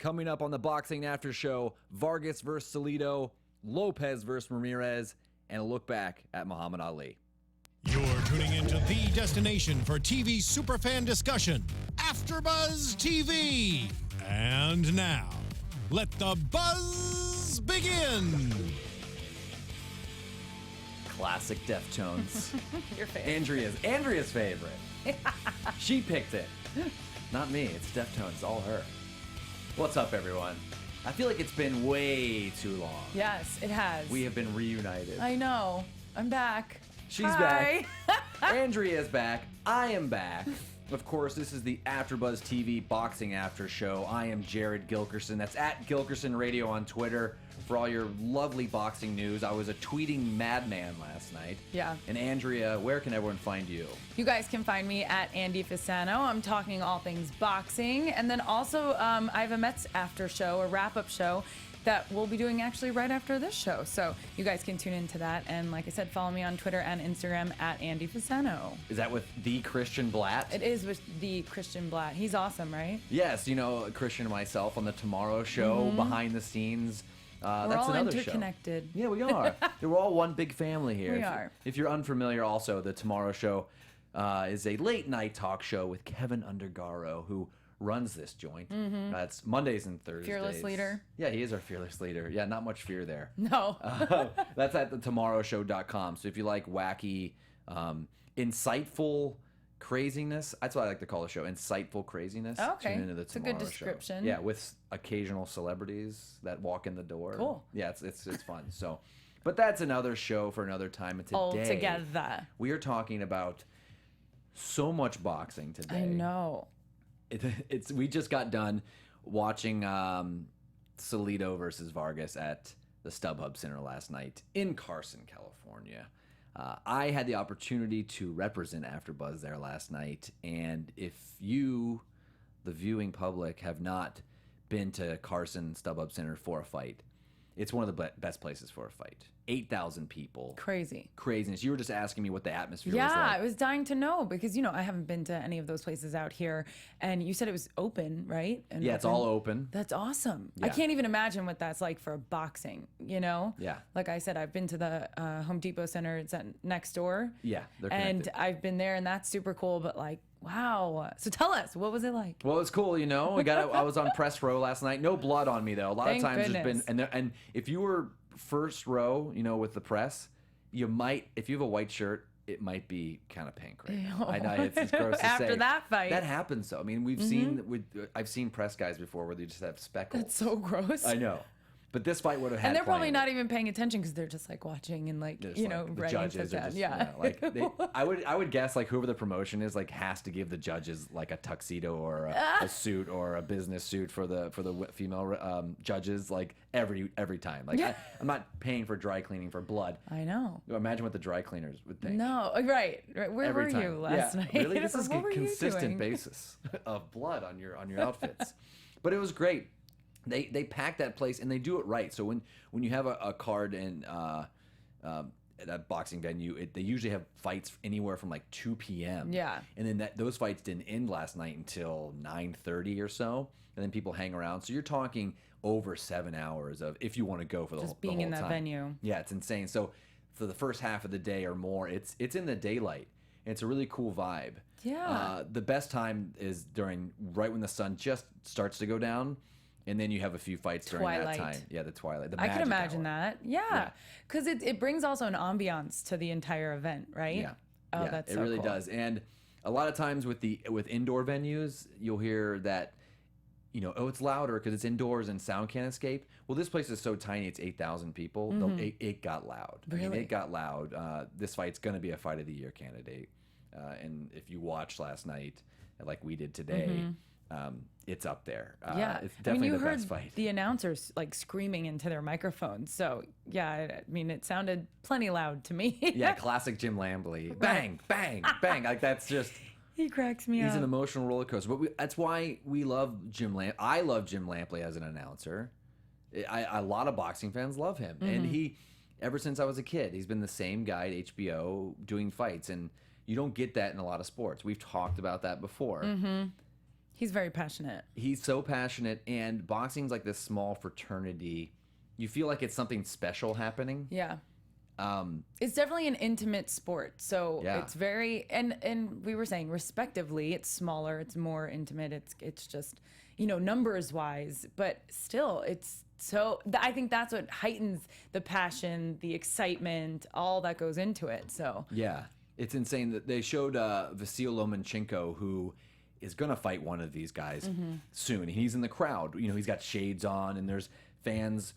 Coming up on the Boxing After Show, Vargas versus Salido, Lopez versus Ramirez, and a look back at Muhammad Ali. You're tuning into the destination for TV superfan discussion, AfterBuzz TV. And now, let the buzz begin. Classic Deftones. Your favorite. Andrea's favorite. She picked it. Not me. It's Deftones. All her. What's up, everyone? I feel like it's been way too long. Yes, it has. We have been reunited. I know. I'm back. She's Hi. back. Andrea's back. I am back. Of course, this is the AfterBuzz TV Boxing After Show. I am Jared Gilkerson. That's at Gilkerson Radio on Twitter for all your lovely boxing news. I was a tweeting madman last night. Yeah. And Andrea, where can everyone find you? You guys can find me at Andy Fasano. I'm talking all things boxing. And then also, I have a Mets after show, a wrap-up show that we'll be doing actually right after this show. So you guys can tune into that. And like I said, follow me on Twitter and Instagram at Andy Fasano. Is that with the Christian Blatt? It is with the Christian Blatt. He's awesome, right? Yes, you know, Christian and myself on the Tomorrow Show, behind the scenes. We're that's all another interconnected. show. Yeah, we are. We're all one big family here. We are. If you're unfamiliar, also, the Tomorrow Show is a late night talk show with Kevin Undergaro, who runs this joint. It's Mondays and Thursdays. Fearless leader. Yeah, he is our fearless leader. Yeah, not much fear there. No. That's at thetomorrowshow.com. So if you like wacky, insightful craziness, that's what I like to call the show, insightful craziness. Okay. Tune into the It's a Tomorrow good Show. description. Yeah, with occasional celebrities that walk in the door. Cool. Yeah, it's fun. So, but that's another show for another time. And today, Altogether. we are talking about so much boxing today. I know. We just got done watching Salido versus Vargas at the StubHub Center last night in Carson, California. I had the opportunity to represent AfterBuzz there last night, and if you, the viewing public, have not been to Carson StubHub Center for a fight, it's one of the best places for a fight. 8,000 people. Crazy. Craziness. You were just asking me what the atmosphere was Yeah, like. I was dying to know because, I haven't been to any of those places out here. And you said it was open, right? And Yeah, it's all open. That's awesome. Yeah. I can't even imagine what that's like for boxing, Yeah. Like I said, I've been to the Home Depot Center. It's next door. Yeah, they're And connected. I've been there and that's super cool. But like, wow. So tell us, what was it like? Well, it's cool, I was on press row last night. No blood on me though. A lot Thank of times goodness. there's been and if you were first row, with the press, you might, if you have a white shirt, it might be kind of pink right now. I know it's gross to say. After that fight. That happens though. I mean, I've seen press guys before where they just have speckles. That's so gross. I know. But this fight would have had And they're probably plenty. not even paying attention because they're just like watching and like, Just, the the writing judges stuff are down. just, Yeah. I would guess like whoever the promotion is like has to give the judges like a tuxedo or a suit or a business suit for the female judges like every time. Like I'm not paying for dry cleaning for blood. I know. Imagine what the dry cleaners would think. No, right. Where Every were time. you last night? Really, this is What a were you consistent doing? basis of blood on your outfits. But it was great. They pack that place and they do it right. So when you have a card in at a boxing venue, they usually have fights anywhere from like 2 p.m. Yeah. And then those fights didn't end last night until 9:30 or so. And then people hang around. So you're talking over 7 hours of if you want to go for Just the being whole in that time. venue. Yeah, it's insane. So for the first half of the day or more, it's in the daylight. And it's a really cool vibe. Yeah. The best time is right when the sun just starts to go down. And then you have a few fights during Twilight. that time. Yeah, the twilight. The I can magic imagine hour. that. Yeah. Because it brings also an ambiance to the entire event, right? Yeah. Oh, yeah, that's it so really cool. does. And a lot of times with indoor venues, you'll hear that, it's louder because it's indoors and sound can't escape. Well, this place is so tiny, it's 8,000 people. It got loud. I mean, Really? it got loud. This fight's going to be a Fight of the Year candidate. And if you watched last night, like we did today, it's up there. Yeah. It's definitely you the heard best fight. the announcers like screaming into their microphones. So, yeah, I mean, it sounded plenty loud to me. Yeah, classic Jim Lampley. Bang, bang, bang. Like that's just... He cracks me He's up. an emotional roller coaster. But that's why we love Jim Lampley. I love Jim Lampley as an announcer. A lot of boxing fans love him. And ever since I was a kid, he's been the same guy at HBO doing fights. And you don't get that in a lot of sports. We've talked about that before. He's very passionate. He's so passionate, and boxing's like this small fraternity. You feel like it's something special happening. Yeah. It's definitely an intimate sport. So it's very, and we were saying respectively, it's smaller, it's more intimate. It's just, numbers wise, but still it's so, I think that's what heightens the passion, the excitement, all that goes into it. So yeah, it's insane that they showed Vasil Lomachenko, who is going to fight one of these guys soon. He's in the crowd, he's got shades on and there's fans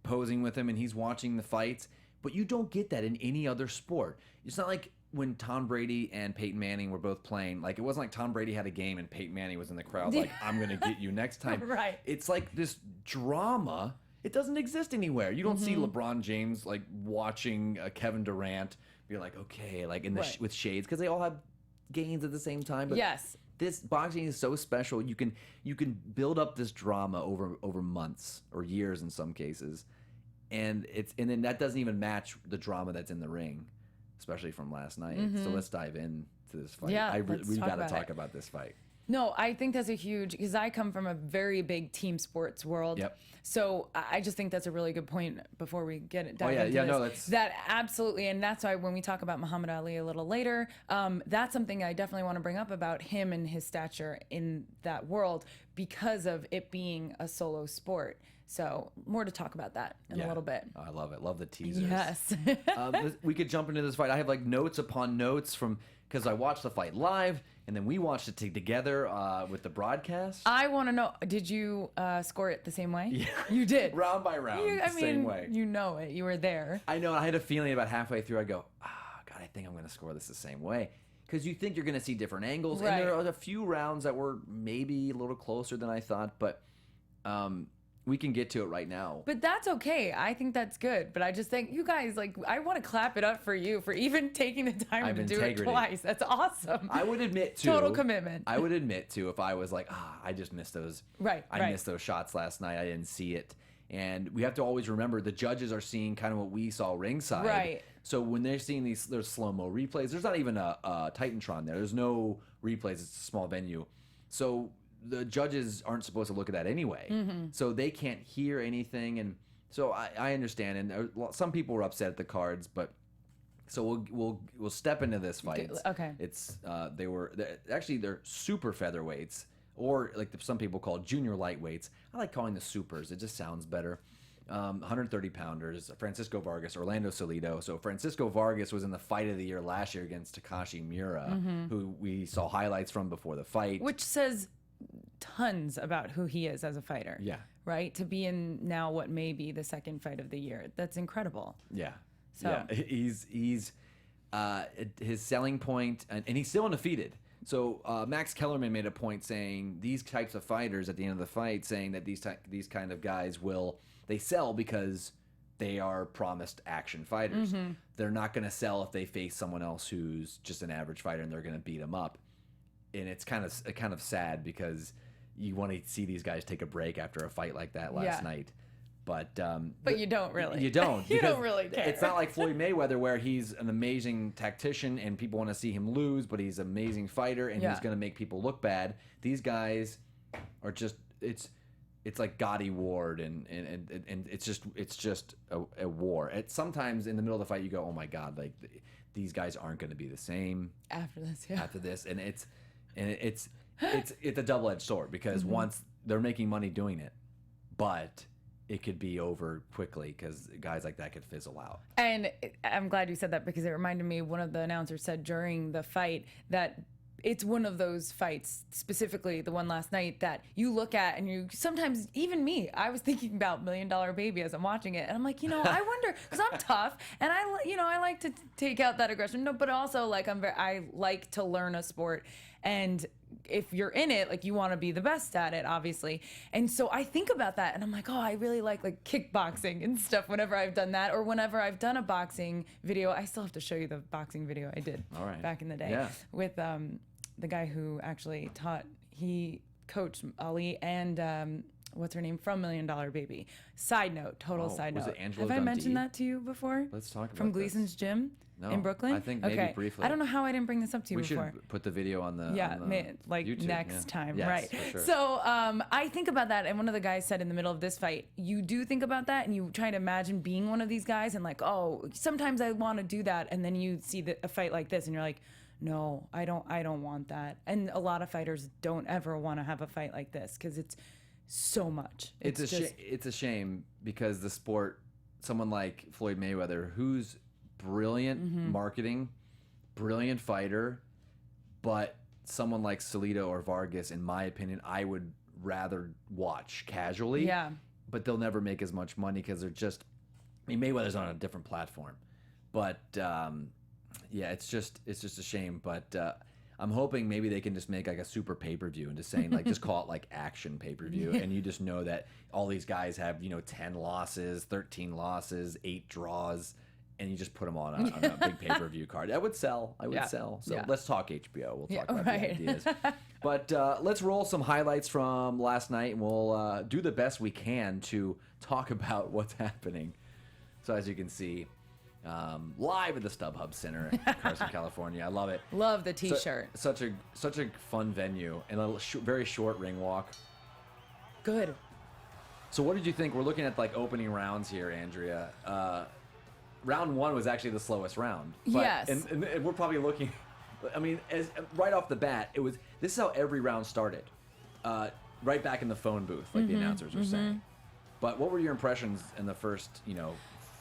posing with him and he's watching the fights. But you don't get that in any other sport. It's not like when Tom Brady and Peyton Manning were both playing. Like, it wasn't like Tom Brady had a game and Peyton Manning was in the crowd like, I'm going to get you next time. Right. It's like this drama. It doesn't exist anywhere. You don't see LeBron James, like, watching Kevin Durant be like, okay, like, in the with shades. Because they all have gains at the same time. But yes. This boxing is so special. You can build up this drama over months or years in some cases. And then that doesn't even match the drama that's in the ring, especially from last night. So let's dive into this fight. Yeah, we've got to talk about this fight. No, I think that's a huge, because I come from a very big team sports world. Yep. So I just think that's a really good point before we dive into this. That's absolutely, and that's why when we talk about Muhammad Ali a little later, that's something I definitely want to bring up about him and his stature in that world because of it being a solo sport. So more to talk about that in a little bit. I love it. Love the teasers. Yes. We could jump into this fight. I have like notes upon notes because I watched the fight live and then we watched it together with the broadcast. I want to know, did you score it the same way? Yeah. You did. Round by round, same way. You know it. You were there. I know. I had a feeling about halfway through, I go, God, I think I'm going to score this the same way. Because you think you're going to see different angles. Right. And there are a few rounds that were maybe a little closer than I thought. But we can get to it right now. But that's okay. I think that's good. But I just think you guys, like, I want to clap it up for you for even taking the time to do it twice. That's awesome. I would admit to total commitment. I would admit to if I was like, I just missed those. Right. I missed those shots last night. I didn't see it. And we have to always remember the judges are seeing kind of what we saw ringside. Right. So when they're seeing there's slow-mo replays. There's not even a Titantron there. There's no replays. It's a small venue. So the judges aren't supposed to look at that anyway. So they can't hear anything. And so I understand. And some people were upset at the cards, but so we'll step into this fight. Okay. It's they're super featherweights, or like some people call junior lightweights. I like calling the supers. It just sounds better. 130 pounders, Francisco Vargas, Orlando Salido. So Francisco Vargas was in the fight of the year last year against Takashi Miura, who we saw highlights from before the fight. Which says tons about who he is as a fighter. Yeah. Right? To be in now what may be the second fight of the year. That's incredible. Yeah. So. Yeah. He's his selling point, and he's still undefeated. So Max Kellerman made a point saying these types of fighters at the end of the fight, saying that these kind of guys they sell because they are promised action fighters. They're not going to sell if they face someone else who's just an average fighter and they're going to beat them up. And it's kind of sad because you want to see these guys take a break after a fight like that last night. But you don't really. You don't. You don't really care. It's not like Floyd Mayweather where he's an amazing tactician and people want to see him lose, but he's an amazing fighter and he's going to make people look bad. These guys are just it's like Gotti Ward and it's just a war. Sometimes in the middle of the fight you go, oh my God, like these guys aren't going to be the same after this, and it's a double-edged sword because once they're making money doing it, but it could be over quickly because guys like that could fizzle out. And I'm glad you said that because it reminded me, one of the announcers said during the fight that it's one of those fights, specifically the one last night, that you look at and you sometimes, even me, I was thinking about $1 Million Baby as I'm watching it. And I'm like, I wonder, because I'm tough and I like to take out that aggression. No, but also like I like to learn a sport. And if you're in it, like you want to be the best at it, obviously. And so I think about that and I'm like, I really like kickboxing and stuff whenever I've done that, or whenever I've done a boxing video. I still have to show you the boxing video I did back in the day with the guy who actually he coached Ali and what's her name from $1 Million Baby. Side note, total side note. Was it Angela Have I Dundee? mentioned that to you before? Let's talk about From Gleason's Gym. No, in Brooklyn? I think maybe okay. briefly. I don't know how I didn't bring this up to you We before. should put the video on the YouTube. Next time, yes, right? For sure. So I think about that, and one of the guys said in the middle of this fight, you do think about that, and you try to imagine being one of these guys, and like, oh, sometimes I want to do that, and then you see a fight like this, and you're like, no, I don't want that. And a lot of fighters don't ever want to have a fight like this because it's so much. It's a shame because the sport, someone like Floyd Mayweather, who's brilliant marketing, brilliant fighter, but someone like Salido or Vargas, in my opinion, I would rather watch casually. Yeah. But they'll never make as much money because they're just. I mean, Mayweather's on a different platform, but yeah, it's just a shame. But I'm hoping maybe they can just make like a super pay-per-view and just saying like just call it like action pay-per-view, and you just know that all these guys have 10 losses, 13 losses, 8 draws. And you just put them on a big pay-per-view card. That would sell. I would sell. So let's talk HBO. We'll talk about the ideas. But let's roll some highlights from last night, and we'll do the best we can to talk about what's happening. So as you can see, live at the StubHub Center in Carson, California. I love it. Love the T-shirt. Such a fun venue and a very short ring walk. Good. So what did you think? We're looking at like opening rounds here, Andrea. Round 1 was actually the slowest round. But, yes. And we're probably looking. I mean, right off the bat, this is how every round started. Right back in the phone booth, like the announcers were saying. But what were your impressions in the first,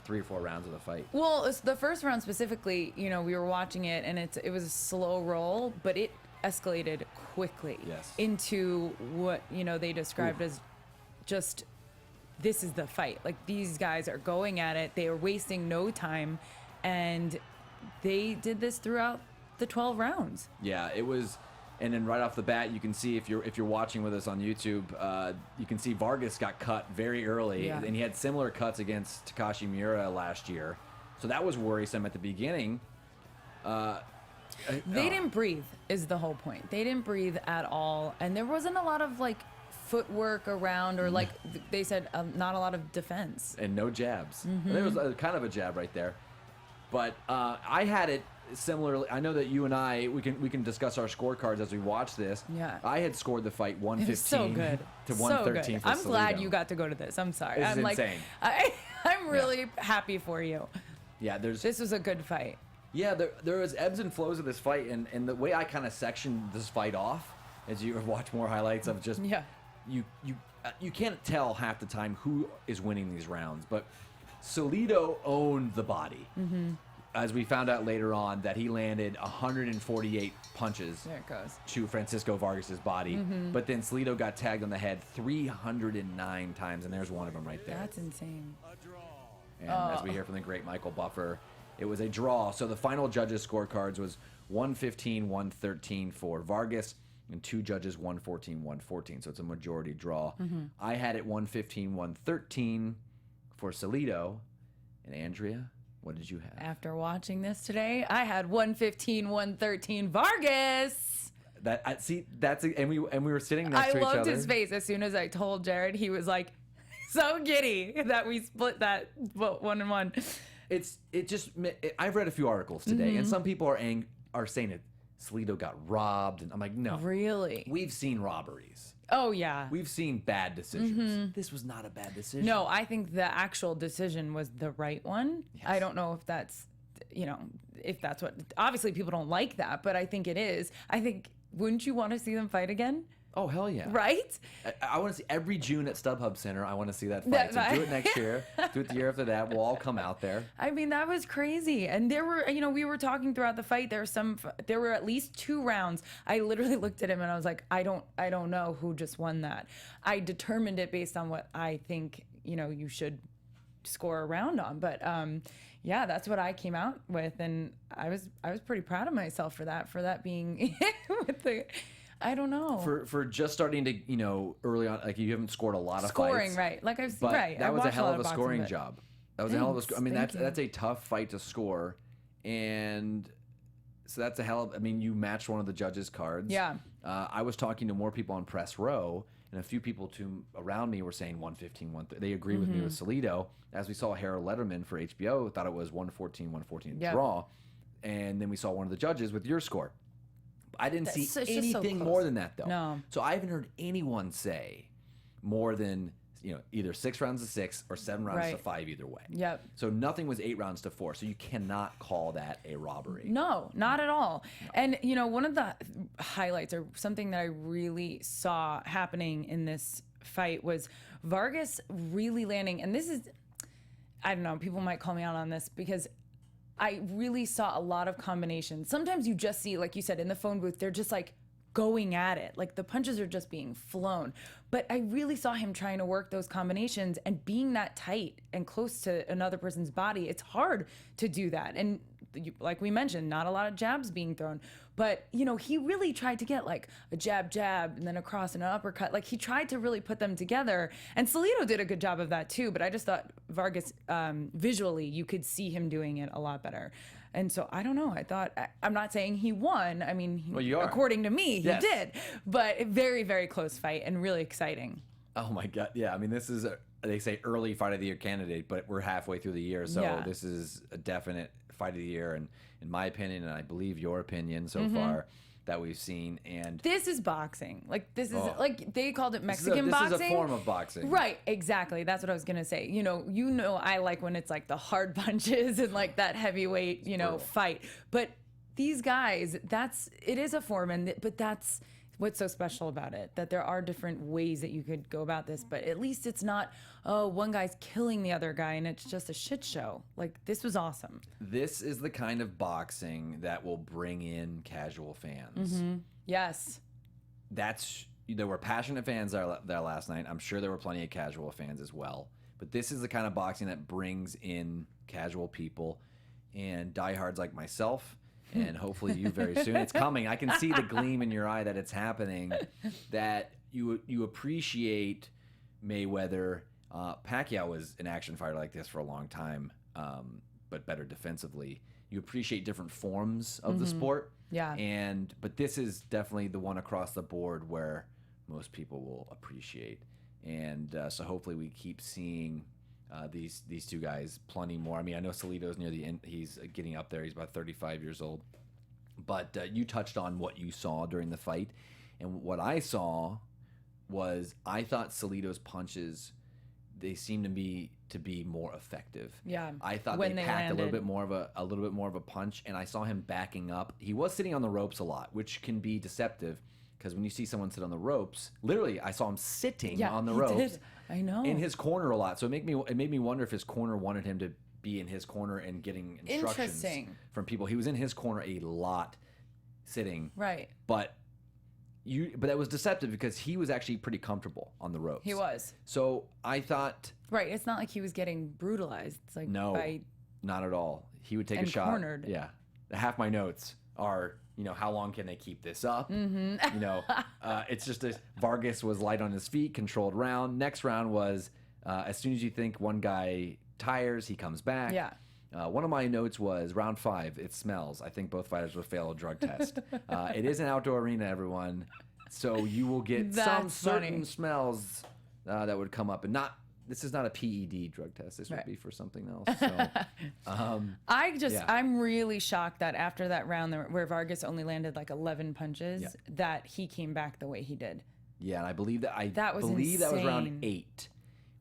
3 or 4 rounds of the fight? Well, the first round specifically, we were watching it, and it was a slow roll, but it escalated quickly into what they described as just. This is the fight. Like, these guys are going at it. They are wasting no time, and they did this throughout the 12 rounds. Yeah, it was. And then right off the bat, you can see if you're watching with us on YouTube, you can see Vargas got cut very early, and he had similar cuts against Takashi Miura last year. So that was worrisome at the beginning. They didn't breathe is the whole point. They didn't breathe at all, and there wasn't a lot of footwork around, or they said not a lot of defense and no jabs. There was kind of a jab right there, but I had it similarly. I know that you and we can discuss our scorecards as we watch this. Yeah, I had scored the fight 115 so good. to 113 for I'm Salido. glad you got to go to this. I'm sorry. This is insane. I'm really happy for you. Yeah, this was a good fight. Yeah, there was ebbs and flows of this fight, and the way I kind of sectioned this fight off, as you watch more highlights of just You can't tell half the time who is winning these rounds, but Salido owned the body. As we found out later on, that he landed 148 punches to Francisco Vargas's body, but then Salido got tagged on the head 309 times, and there's one of them right there. That's insane. And as we hear from the great Michael Buffer, it was a draw. So the final judges' scorecards was 115-113 for Vargas, and 2 judges 114-114, so it's a majority draw. I had it 115-113 for Salido. And Andrea, what did you have? After watching this today, I had 115-113 Vargas. And we were sitting next to each other. I loved his face as soon as I told Jared. He was like so giddy that we split that 1-1. I've read a few articles today, and some people are saying it. Salido got robbed, and I'm like, no. Really? We've seen robberies. Oh, yeah. We've seen bad decisions. This was not a bad decision. No, I think the actual decision was the right one. Yes. I don't know if that's, if that's what, obviously people don't like that, but I think it is. I think, wouldn't you want to see them fight again? Oh, hell yeah. Right? I want to see every June at StubHub Center. I want to see that fight. So do it next year. Do it the year after that. We'll all come out there. I mean, that was crazy. And there were, we were talking throughout the fight. There were at least 2 rounds. I literally looked at him and I was like, I don't know who just won that. I determined it based on what I think, you should score a round on. But yeah, that's what I came out with. And I was pretty proud of myself for that being with the... I don't know. For just starting to, early on, like you haven't scored a lot of scoring, fights. right? Like I've but right. That I was a hell of a boxing, scoring job. That was a hell of a score. I mean, that's a tough fight to score, and so that's a hell of. I mean, you matched one of the judges' cards. Yeah. I was talking to more people on press row, and a few people around me were saying 115, 130. They agree with me with Salido. As we saw, Harold Letterman for HBO thought it was 114, 114 draw. and then we saw one of the judges with your score. I didn't see It's just so anything close. more than that, though. No. So I haven't heard anyone say more than, either 6 rounds to 6 or 7 rounds to 5 either way. Yep. So nothing was 8 rounds to 4. So you cannot call that a robbery. No, not at all. No. And, one of the highlights or something that I really saw happening in this fight was Vargas really landing. And this is, I don't know, people might call me out on this because I really saw a lot of combinations. Sometimes you just see, like you said, in the phone booth, they're just like going at it. Like the punches are just being flown. But I really saw him trying to work those combinations, and being that tight and close to another person's body, it's hard to do that. And like we mentioned, not a lot of jabs being thrown. But, he really tried to get like a jab, and then a cross and an uppercut. Like he tried to really put them together. And Salido did a good job of that too. But I just thought Vargas, visually, you could see him doing it a lot better. And so I don't know. I thought, I'm not saying he won. I mean, according to me, he did. But a very, very close fight and really exciting. Oh my God. Yeah. I mean, this is they say early fight of the year candidate, but we're halfway through the year. So this is a definite fight of the year. And in my opinion, and I believe your opinion so far, that we've seen. And this is boxing. Like this is like they called it Mexican boxing. This is a form of boxing. Right, exactly. That's what I was going to say. I like when it's like the hard punches and like that heavyweight, fight. But these guys, it is a form, but that's what's so special about it, that there are different ways that you could go about this, but at least it's not, one guy's killing the other guy and it's just a shit show. Like, this was awesome. This is the kind of boxing that will bring in casual fans. Mm-hmm. Yes. There were passionate fans there last night. I'm sure there were plenty of casual fans as well. But this is the kind of boxing that brings in casual people and diehards like myself, and hopefully you very soon. It's coming. I can see the gleam in your eye that it's happening, that you appreciate Mayweather. Pacquiao was an action fighter like this for a long time, but better defensively. You appreciate different forms of the sport. Yeah. But this is definitely the one across the board where most people will appreciate. And so hopefully we keep seeing these two guys plenty more. I mean, I know Salido's near the end. He's getting up there. He's about 35 years old. But you touched on what you saw during the fight. And what I saw was, I thought Salido's punches, they seemed to be more effective. Yeah. I thought they packed a little bit more of a punch, and I saw him backing up. He was sitting on the ropes a lot, which can be deceptive, because when you see someone sit on the ropes, literally I saw him sitting on the ropes. Did. I know. In his corner a lot. So it made me wonder if his corner wanted him to be in his corner and getting instructions from people. He was in his corner a lot, sitting. Right. But that was deceptive, because he was actually pretty comfortable on the ropes. He was. So I thought, right, it's not like he was getting brutalized. It's like, no, not at all. He would take a shot. Cornered. Yeah. Half my notes are, how long can they keep this up? Mm-hmm. It's just Vargas was light on his feet, controlled round. Next round was, as soon as you think one guy tires, he comes back. Yeah. One of my notes was round 5, it smells. I think both fighters will fail a drug test. It is an outdoor arena, everyone. So you will get some certain smells that would come up. And this is not a PED drug test. This would be for something else. So, I'm really shocked that after that round where Vargas only landed like 11 punches, that he came back the way he did. Yeah, and I believe that that was round 8,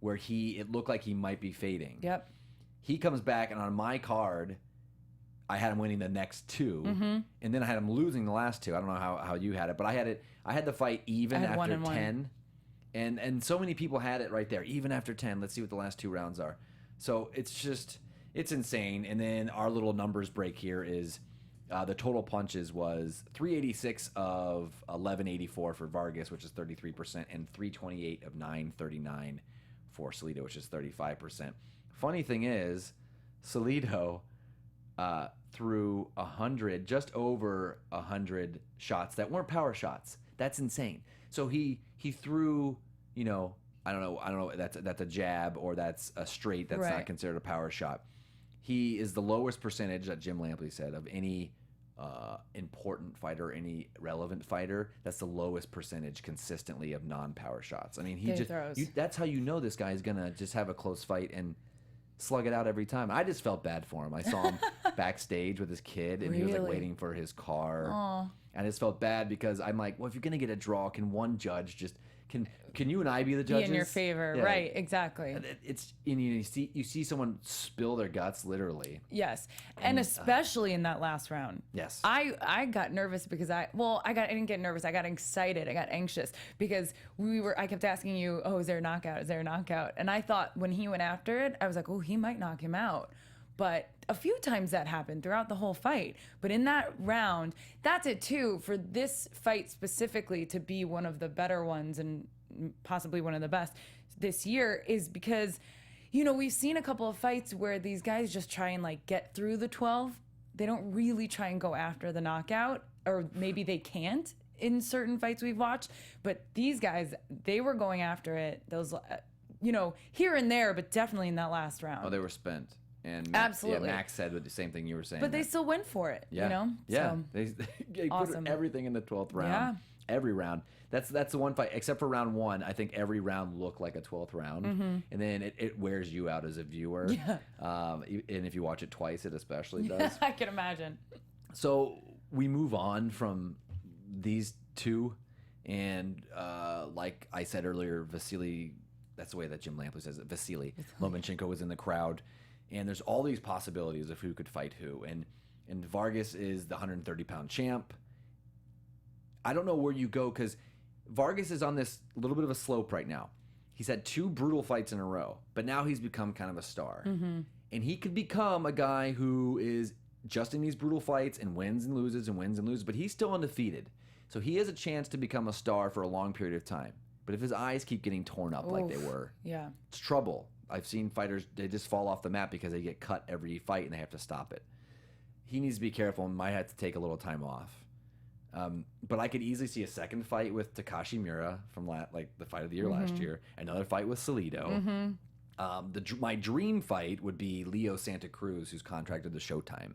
where it looked like he might be fading. Yep. He comes back, and on my card, I had him winning the next 2, and then I had him losing the last 2. I don't know how you had it, but I had the fight even after 10, and so many people had it right there, even after 10. Let's see what the last 2 rounds are. So it's insane. And then our little numbers break here is the total punches was 386 of 1184 for Vargas, which is 33%, and 328 of 939 for Salido, which is 35%. Funny thing is, Salido threw 100, just over 100 shots that weren't power shots. That's insane. So he threw, I don't know, that's a jab or that's a straight. That's not considered a power shot. He is the lowest percentage that Jim Lampley said of any important fighter, any relevant fighter. That's the lowest percentage consistently of non-power shots. I mean, that's how you know this guy is gonna just have a close fight and slug it out every time. I just felt bad for him. I saw him backstage with his kid, and he was like Really? waiting for his car. Aw. And I just felt bad because I'm like, well, if you're gonna get a draw, can one judge just can you and I be the Be judges? in your favor, Yeah. right? Exactly. And it's and you see someone spill their guts literally. Yes, and especially in that last round. Yes. I got nervous because I didn't get nervous. I got excited. I got anxious because I kept asking you, oh, is there a knockout? Is there a knockout? And I thought when he went after it, I was like, oh, he might knock him out. But a few times that happened throughout the whole fight. But in that round, that's it too. For this fight specifically to be one of the better ones and possibly one of the best this year is because, we've seen a couple of fights where these guys just try and like get through the 12. They don't really try and go after the knockout, or maybe they can't in certain fights we've watched. But these guys, they were going after it. Those, here and there, but definitely in that last round. Oh, they were spent. And Absolutely. Max said the same thing you were saying. But they still went for it, Yeah. So, They awesome. put everything in the 12th round. Yeah. Every round. That's the one fight, except for round one. I think every round looked like a 12th round, and then it wears you out as a viewer. Yeah. And if you watch it twice, it especially does. I can imagine. So we move on from these two, and like I said earlier, Vasily. That's the way that Jim Lampley says it. Vasily Lomachenko was in the crowd. And there's all these possibilities of who could fight who. And Vargas is the 130-pound champ. I don't know where you go because Vargas is on this little bit of a slope right now. He's had 2 brutal fights in a row, but now he's become kind of a star. Mm-hmm. And he could become a guy who is just in these brutal fights and wins and loses and wins and loses, but he's still undefeated. So he has a chance to become a star for a long period of time. But if his eyes keep getting torn up like they were, Yeah. it's trouble. I've seen fighters, they just fall off the map because they get cut every fight and they have to stop it. He needs to be careful and might have to take a little time off. But I could easily see a second fight with Takashi Miura from the fight of the year last year. Another fight with Salido. My dream fight would be Leo Santa Cruz, who's contracted to Showtime.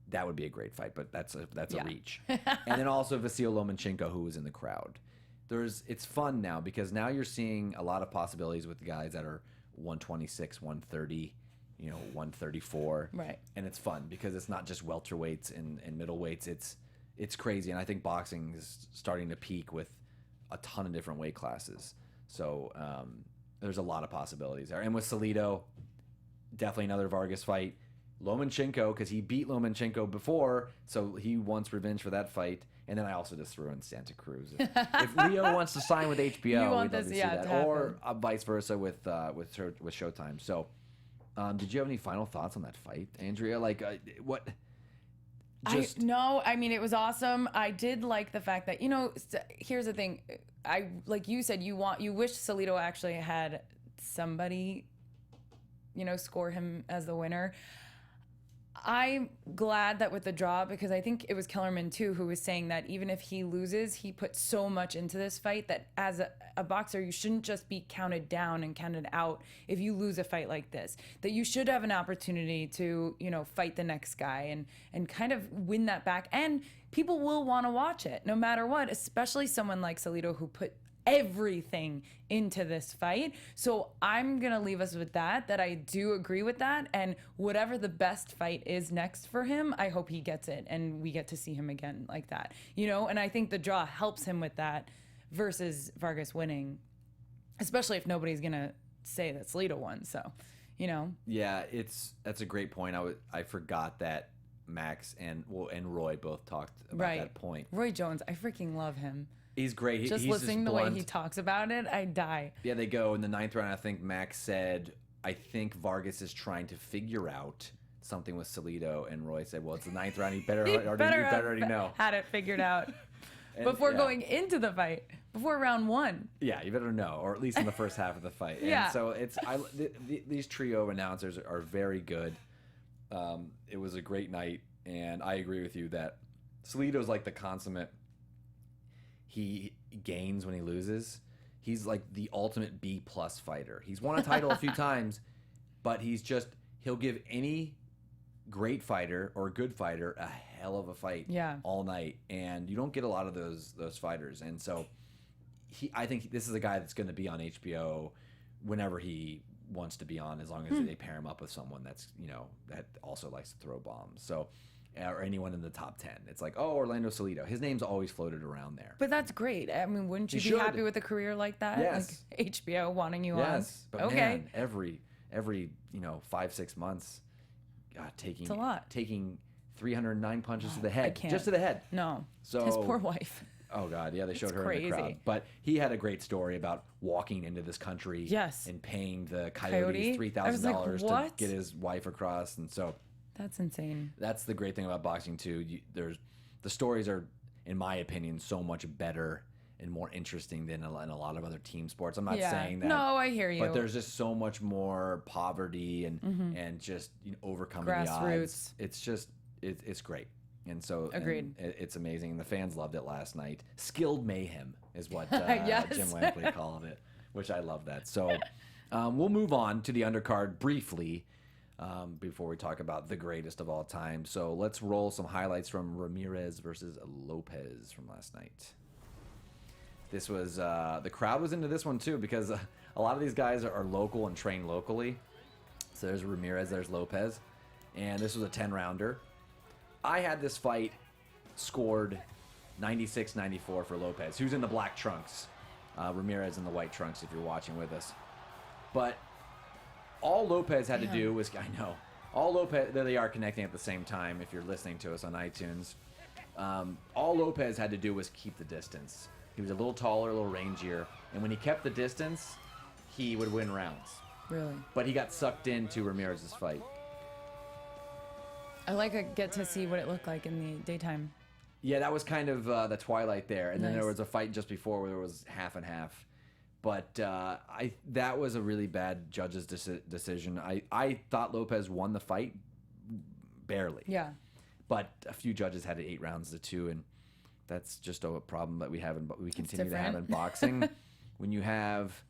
That would be a great fight, but that's a reach. And then also Vasily Lomachenko, who was in the crowd. It's fun now because now you're seeing a lot of possibilities with the guys that are 126, 130, 134. Right. And it's fun because it's not just welterweights and middleweights. It's crazy. And I think boxing is starting to peak with a ton of different weight classes. So there's a lot of possibilities there. And with Salido, definitely another Vargas fight. Lomachenko, because he beat Lomachenko before, so he wants revenge for that fight. And then I also just threw in Santa Cruz. If Leo wants to sign with HBO, we'd love to see that. Or vice versa with Showtime. So, did you have any final thoughts on that fight, Andrea? What? It was awesome. I did like the fact that here's the thing. Like you said, you wish Salido actually had somebody, score him as the winner. I'm glad that with the draw, because I think it was Kellerman too who was saying that even if he loses, he put so much into this fight that as a boxer, you shouldn't just be counted down and counted out if you lose a fight like this. That you should have an opportunity to, fight the next guy and kind of win that back. And people will want to watch it no matter what, especially someone like Salido who put everything into this fight. So I'm gonna leave us with that I do agree with that, and whatever the best fight is next for him, I hope he gets it and we get to see him again like that, and I think the draw helps him with that versus Vargas winning, especially if nobody's gonna say that Salido won. So Yeah, that's a great point. I forgot that Max and Roy both talked about that point. Roy Jones, I freaking love him. He's great. He's listening to the way he talks about it, I die. Yeah, they go in the 9th round. I think Max said, I think Vargas is trying to figure out something with Salido, and Roy said, well, it's the 9th round. You better already know. Had it figured out before going into the fight, before round 1. Yeah, you better know, or at least in the first half of the fight. Yeah. And so these trio announcers are very good. It was a great night, and I agree with you that Salido's like the consummate. He gains when he loses. He's like the ultimate B+ fighter. He's won a title a few times, but he'll give any great fighter or good fighter a hell of a fight all night. And you don't get a lot of those fighters. And so I think this is a guy that's going to be on HBO whenever he wants to be on, as long as they pair him up with someone that's, that also likes to throw bombs. So, or anyone in the top 10. It's like, oh, Orlando Salido. His name's always floated around there. But that's great. I mean, wouldn't you He be should. happy with a career like that? Yes. Like HBO wanting you on? Yes. But Okay. man, every 5-6 months, God, It's a lot. taking 309 punches to the head. can't. Just to the head. No. So His poor wife. Oh God, yeah, they showed It's her in the crowd. crazy. But he had a great story about walking into this country, Yes. and paying the Coyote? Coyotes I was like, $3,000 to what? get his wife across, and so That's insane. that's the great thing about boxing too. The stories are, in my opinion, so much better and more interesting than in a lot of other team sports. I'm not saying that. No, I hear you. But there's just so much more poverty and just overcoming the odds. Grassroots. It's just it's great. And so Agreed. It's amazing. The fans loved it last night. Skilled mayhem is what Yes. Jim Lampley called it, which I love that. So we'll move on to the undercard briefly before we talk about the greatest of all time. So let's roll some highlights from Ramirez versus Lopez from last night. This was the crowd was into this one too, because a lot of these guys are local and train locally. So there's Ramirez, there's Lopez, and this was a 10-rounder. I had this fight scored 96-94 for Lopez, who's in the black trunks. Ramirez in the white trunks if you're watching with us. But all Lopez had to do was, all Lopez, there they are connecting at the same time if you're listening to us on iTunes. All Lopez had to do was keep the distance. He was a little taller, a little rangier, and when he kept the distance, he would win rounds. Really? But he got sucked into Ramirez's fight. I get to see what it looked like in the daytime. Yeah, that was kind of the twilight there. And then Nice. there was a fight just before where there was half and half. But that was a really bad judge's decision. I thought Lopez won the fight barely. Yeah. But a few judges had it 8 rounds to 2, and that's just a problem that we continue to have in different. boxing. When you have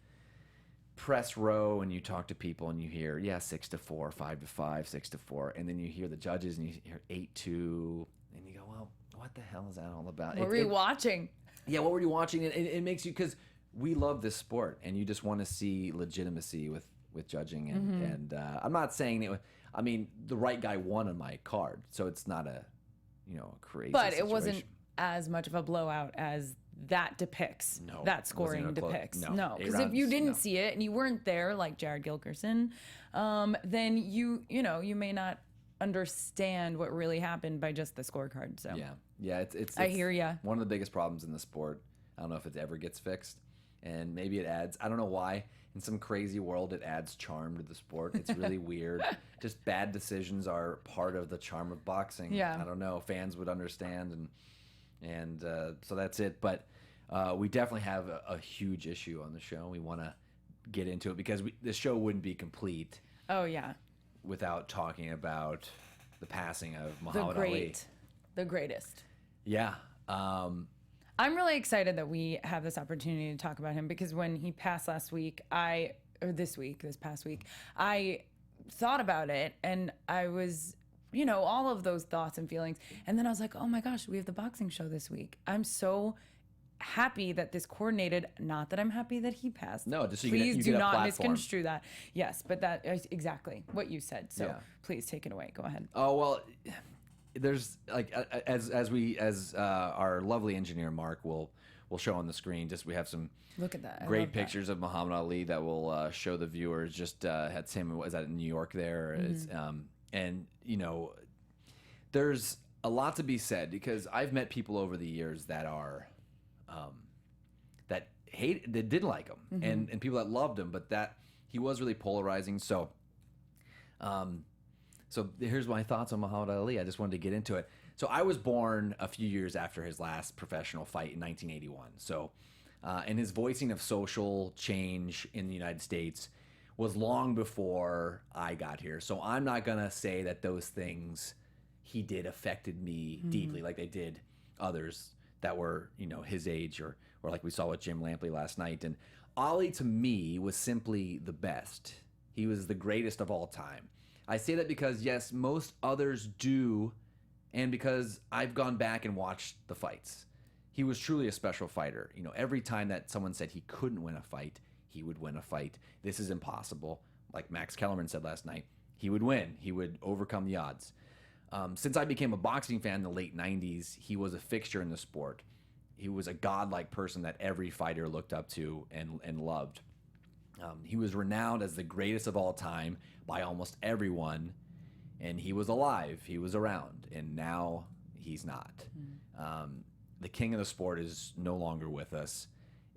press row and you talk to people and you hear 6-4, 5-5, 6-4, and then you hear the judges and you hear 8-2, and you go, well, what the hell is that all about? What were you watching? Yeah, what were you watching? It makes you, because we love this sport and you just want to see legitimacy with judging, and I'm not saying the right guy won on my card, so it's not a crazy But situation. it wasn't as much of a blowout as that depicts. No, that it scoring wasn't even close. depicts. No. No, 8 because if you rounds, didn't no. see it and you weren't there, like Jared Gilkerson, then you may not understand what really happened by just the scorecard. So yeah, it's I hear ya. One of the biggest problems in the sport. I don't know if it ever gets fixed, and maybe it adds. I don't know why. In some crazy world, it adds charm to the sport. It's really weird. Just bad decisions are part of the charm of boxing. Yeah. I don't know. Fans would understand, and so that's it. But we definitely have a huge issue on the show. We want to get into it because the show wouldn't be complete Oh yeah, without talking about the passing of Muhammad Ali. The greatest. Yeah. I'm really excited that we have this opportunity to talk about him, because when he passed this past week, I thought about it, and I was, all of those thoughts and feelings. And then I was like, oh my gosh, we have the boxing show this week. I'm so happy that this coordinated, not that I'm happy that he passed. No, just so please you do get a not platform. misconstrue that. Yes, but that is exactly what you said. So Yeah. please take it away. Go ahead. Oh, well, there's as our lovely engineer Mark will show on the screen. Just we have some Look at that. I great love that. pictures of Muhammad Ali that will show the viewers. Just had him. Was that in New York? There, it's, and there's a lot to be said, because I've met people over the years that are that didn't like him, and people that loved him, but that he was really polarizing. So. So here's my thoughts on Muhammad Ali. I just wanted to get into it. So I was born a few years after his last professional fight in 1981. So, and his voicing of social change in the United States was long before I got here. So I'm not going to say that those things he did affected me deeply like they did others that were, his age or like we saw with Jim Lampley last night. And Ali, to me, was simply the best. He was the greatest of all time. I say that because, yes, most others do, and because I've gone back and watched the fights. He was truly a special fighter. Every time that someone said he couldn't win a fight, he would win a fight. This is impossible. like Max Kellerman said last night, he would win. He would overcome the odds. Since I became a boxing fan in the late 90s, he was a fixture in the sport. He was a godlike person that every fighter looked up to and loved. He was renowned as the greatest of all time by almost everyone, and he was alive. He was around, and now he's not. The king of the sport is no longer with us.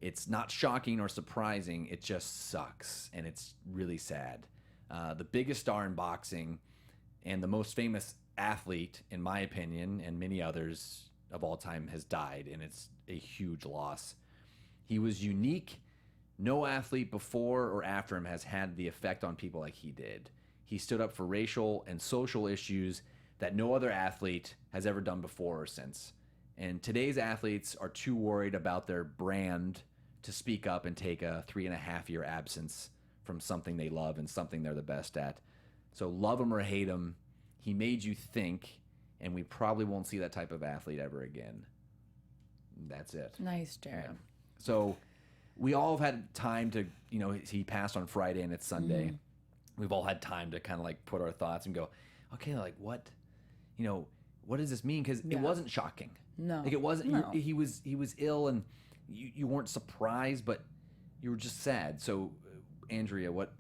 It's not shocking or surprising. It just sucks, and it's really sad. The biggest star in boxing and the most famous athlete, in my opinion, and many others of all time, has died, and it's a huge loss. He was unique. No athlete before or after him has had the effect on people like he did. He stood up for racial and social issues that no other athlete has ever done before or since. And today's athletes are too worried about their brand to speak up and take a 3.5-year absence from something they love and something they're the best at. So love him or hate him, he made you think, and we probably won't see that type of athlete ever again. That's it. Nice, Jared. Yeah. So we all have had time to, he passed on Friday and it's Sunday. We've all had time to kind of like put our thoughts and go, okay, like what does this mean? Because it wasn't shocking. No. Like it wasn't, No. he was ill and you weren't surprised, but you were just sad. So Andrea, what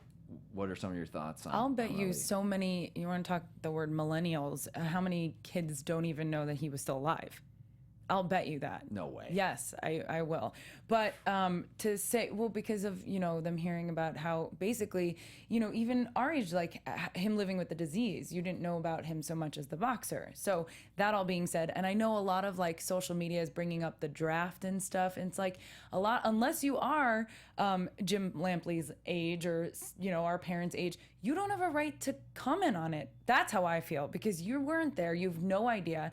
are some of your thoughts on I'll bet you Ali? so many, you want to talk the word millennials, how many kids don't even know that he was still alive? I'll bet you that. No way. Yes, I will. But to say, well, because of, them hearing about how basically, even our age, like him living with the disease, you didn't know about him so much as the boxer. So that all being said, and I know a lot of like social media is bringing up the draft and stuff. And it's like a lot, unless you are Jim Lampley's age or, our parents' age, you don't have a right to comment on it. That's how I feel, because you weren't there. You have no idea.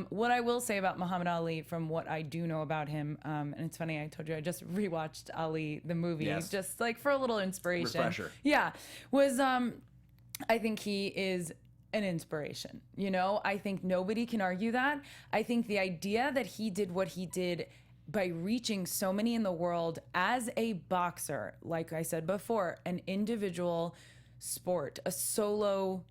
What I will say about Muhammad Ali, from what I do know about him, and it's funny, I told you I just rewatched Ali, the movie, just like for a little inspiration. Refresher. Yeah. Was, I think he is an inspiration. I think nobody can argue that. I think the idea that he did what he did by reaching so many in the world as a boxer, like I said before, an individual sport, a solo,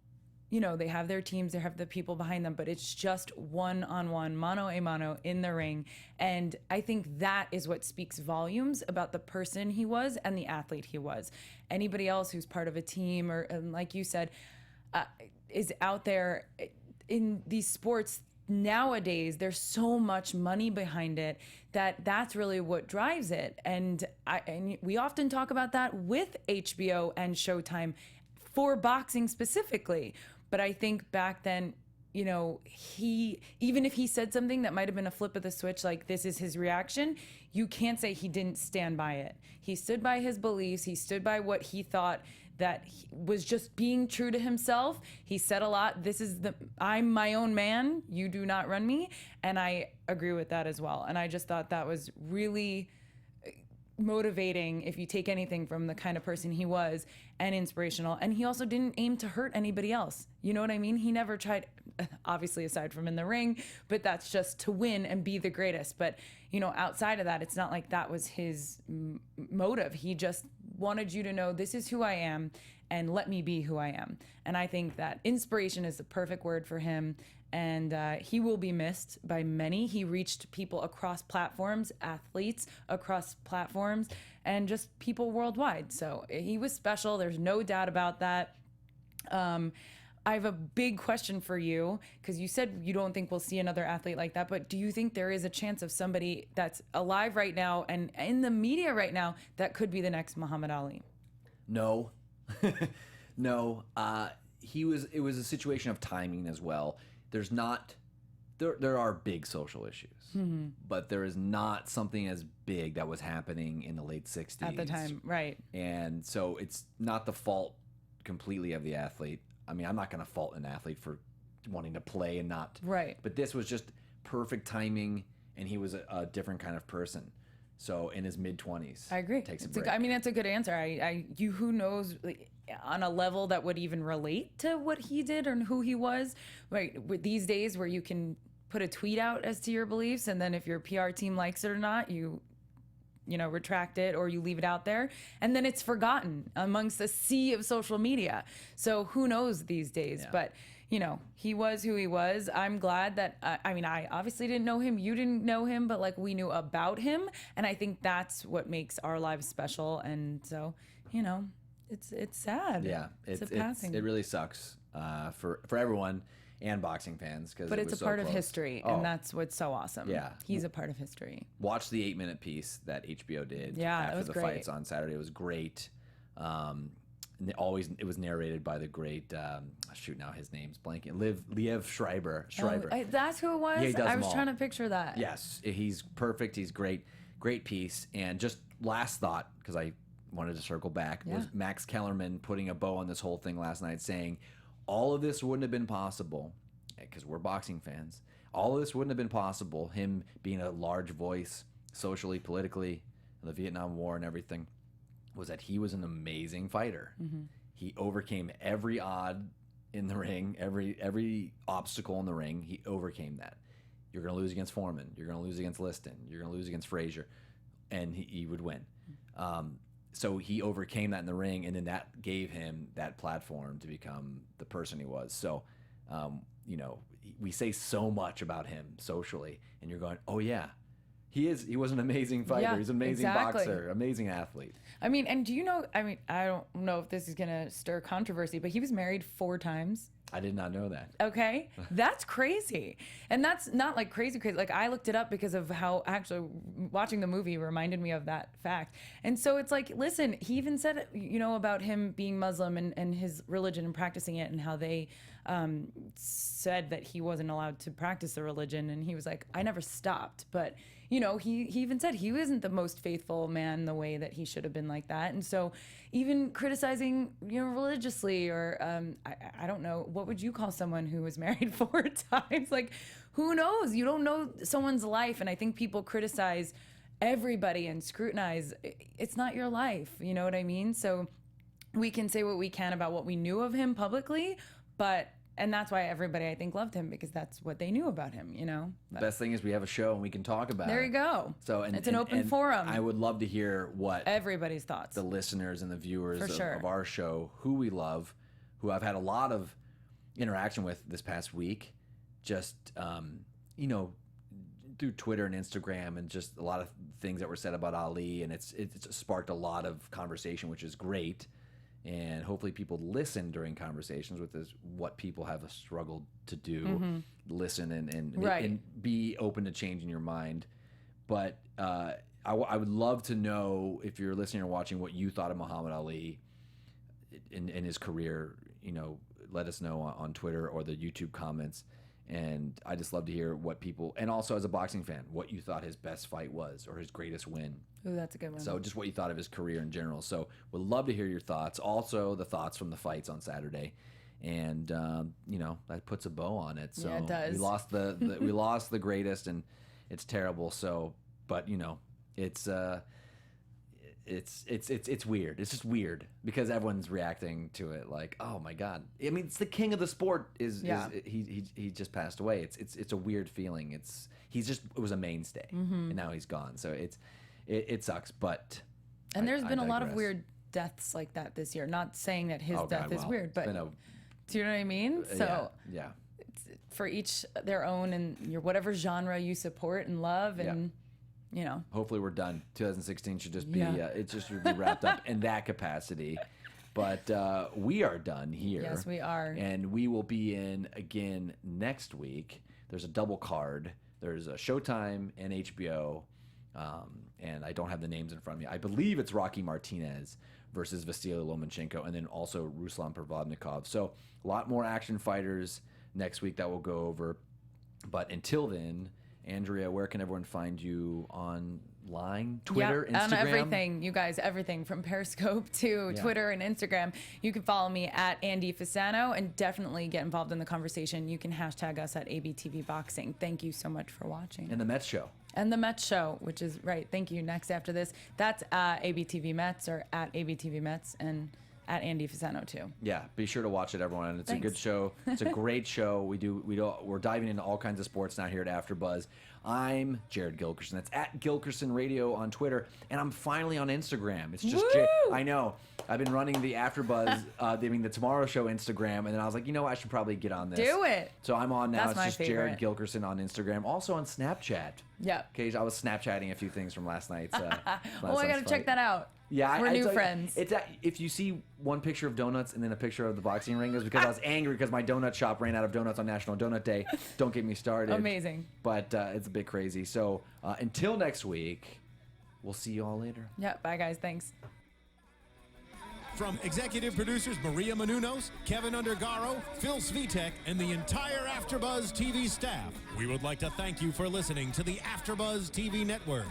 they have their teams, they have the people behind them, but it's just one-on-one, mano-a-mano in the ring. And I think that is what speaks volumes about the person he was and the athlete he was. Anybody else who's part of a team or, like you said, is out there in these sports nowadays, there's so much money behind it that's really what drives it. And we often talk about that with HBO and Showtime for boxing specifically. But I think back then, he, even if he said something that might have been a flip of the switch, like this is his reaction, you can't say he didn't stand by it. He stood by his beliefs. He stood by what he thought that he was just being true to himself. He said a lot. I'm my own man. You do not run me. And I agree with that as well. And I just thought that was really motivating if you take anything from the kind of person he was, and inspirational. And he also didn't aim to hurt anybody else. You know what I mean? He never tried, obviously aside from in the ring, but that's just to win and be the greatest. But, outside of that, it's not like that was his motive. He just wanted you to know, this is who I am and let me be who I am. And I think that inspiration is the perfect word for him. And he will be missed by many. He reached people across platforms, athletes across platforms, and just people worldwide. So he was special. There's no doubt about that. I have a big question for you, because you said you don't think we'll see another athlete like that, but do you think there is a chance of somebody that's alive right now and in the media right now that could be the next Muhammad Ali? No. No. It was a situation of timing as well. There are big social issues, but there is not something as big that was happening in the late 60s. At the time, right. And so it's not the fault completely of the athlete. I mean, I'm not going to fault an athlete for wanting to play and not. Right. But this was just perfect timing, and he was a different kind of person. So in his mid-20s. I agree. Takes a break. That's a good answer. Who knows, like, on a level that would even relate to what he did or who he was, right? With these days where you can put a tweet out as to your beliefs, and then if your PR team likes it or not, you retract it or you leave it out there, and then it's forgotten amongst a sea of social media. So who knows these days? Yeah. But he was who he was. I'm glad that, I obviously didn't know him. You didn't know him, but like we knew about him. And I think that's what makes our lives special. And so, it's sad. Yeah. It's a passing. It really sucks for everyone and boxing fans. But it's a part of history. And that's what's so awesome. Yeah. He's a part of history. Watch the 8-minute piece that HBO did Yeah, after that was the great. fights on Saturday. It was great. It was narrated by the great now his name's blanking, Liev Schreiber. That's who it was? Yeah, he does I them was all. trying to picture that. Yes, he's perfect. He's great piece. And just last thought, because I wanted to circle back, was Max Kellerman putting a bow on this whole thing last night, saying all of this wouldn't have been possible, because we're boxing fans, all of this wouldn't have been possible, him being a large voice socially, politically, the Vietnam War and everything, was that he was an amazing fighter. Mm-hmm. He overcame every odd in the ring, every obstacle in the ring. He overcame that. You're going to lose against Foreman. You're going to lose against Liston. You're going to lose against Frazier. And he would win. So he overcame that in the ring, and then that gave him that platform to become the person he was. So, we say so much about him socially, and you're going, oh, yeah. He was an amazing fighter. Yeah, He's an amazing exactly. boxer, amazing athlete. And do you know, I don't know if this is going to stir controversy, but he was married 4 times. I did not know that. Okay. That's crazy. And that's not like crazy. Like I looked it up because of how actually watching the movie reminded me of that fact. And so it's like, listen, he even said, about him being Muslim and his religion and practicing it, and how they said that he wasn't allowed to practice the religion. And he was like, I never stopped. But, he even said he wasn't the most faithful man the way that he should have been like that. And so even criticizing, religiously, or I don't know, what would you call someone who was married 4 times? Like, who knows? You don't know someone's life. And I think people criticize everybody and scrutinize. It's not your life. You know what I mean? So we can say what we can about what we knew of him publicly, and that's why everybody, I think, loved him, because that's what they knew about him, But Best thing is we have a show and we can talk about it. there you go. So it's an open forum. I would love to hear what Everybody's thoughts. the listeners and the viewers sure. of our show, who we love, who I've had a lot of interaction with this past week, just through Twitter and Instagram, and just a lot of things that were said about Ali, and it's sparked a lot of conversation, which is great. And hopefully people listen during conversations with this, what people have struggled to do, listen and be open to changing your mind. But I would love to know, if you're listening or watching, what you thought of Muhammad Ali in his career. Let us know on Twitter or the YouTube comments. And I just love to hear what people, and also as a boxing fan, what you thought his best fight was, or his greatest win. Ooh, that's a good one. So just what you thought of his career in general. So we'd love to hear your thoughts. Also the thoughts from the fights on Saturday. And, that puts a bow on it. So Yeah, it does. we lost we lost the greatest, and it's terrible. So, but it's weird. It's just weird because everyone's reacting to it like, oh my God. I mean, it's the king of the sport. He just passed away. It's a weird feeling. It was a mainstay, and now he's gone. So it sucks. But there's been a lot of digress. weird deaths like that this year. Not saying that his death is well, weird, but do you know what I mean? So yeah. it's for each their own, and your whatever genre you support and love, and Hopefully we're done. 2016 should just be it just should be wrapped up in that capacity. But we are done here. Yes, we are. And we will be in again next week. There's a double card. There's a Showtime and HBO. And I don't have the names in front of me. I believe it's Rocky Martinez versus Vasily Lomachenko, and then also Ruslan Provodnikov. So a lot more action fighters next week that we'll go over. But until then, Andrea, where can everyone find you online? Twitter, Instagram? On everything, you guys, everything from Periscope to Twitter and Instagram. You can follow me at Andy Fasano, and definitely get involved in the conversation. You can hashtag us at ABTV Boxing. Thank you so much for watching. And the Mets show. And the Mets show, which is right. Thank you. Next after this, that's ABTV Mets, or at ABTV Mets, and at Andy Fasano too. Yeah, be sure to watch it, everyone. It's Thanks. a good show. It's a great show. We're diving into all kinds of sports now here at AfterBuzz. I'm Jared Gilkerson. That's at Gilkerson Radio on Twitter. And I'm finally on Instagram. It's just, I know. I've been running the AfterBuzz, the Tomorrow Show Instagram, and then I was like, you know what? I should probably get on this. Do it. So I'm on now. That's my it's just favorite. Jared Gilkerson on Instagram. Also on Snapchat. Yep. Okay, I was Snapchatting a few things from last night's. I got to check that out. Yeah, we're new friends. It's if you see one picture of donuts and then a picture of the boxing ring, it's because I was angry because my donut shop ran out of donuts on National Donut Day. Don't get me started. Amazing. But it's a bit crazy. So until next week, we'll see you all later. Yeah, bye guys. Thanks. From executive producers Maria Menounos, Kevin Undergaro, Phil Svitek, and the entire AfterBuzz TV staff, we would like to thank you for listening to the AfterBuzz TV network.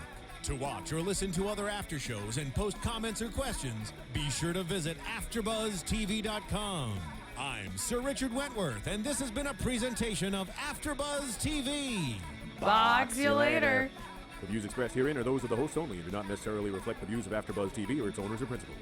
To watch or listen to other after shows and post comments or questions, be sure to visit AfterBuzzTV.com. I'm Sir Richard Wentworth, and this has been a presentation of AfterBuzz TV. Box you later. The views expressed herein are those of the hosts only and do not necessarily reflect the views of AfterBuzz TV or its owners or principals.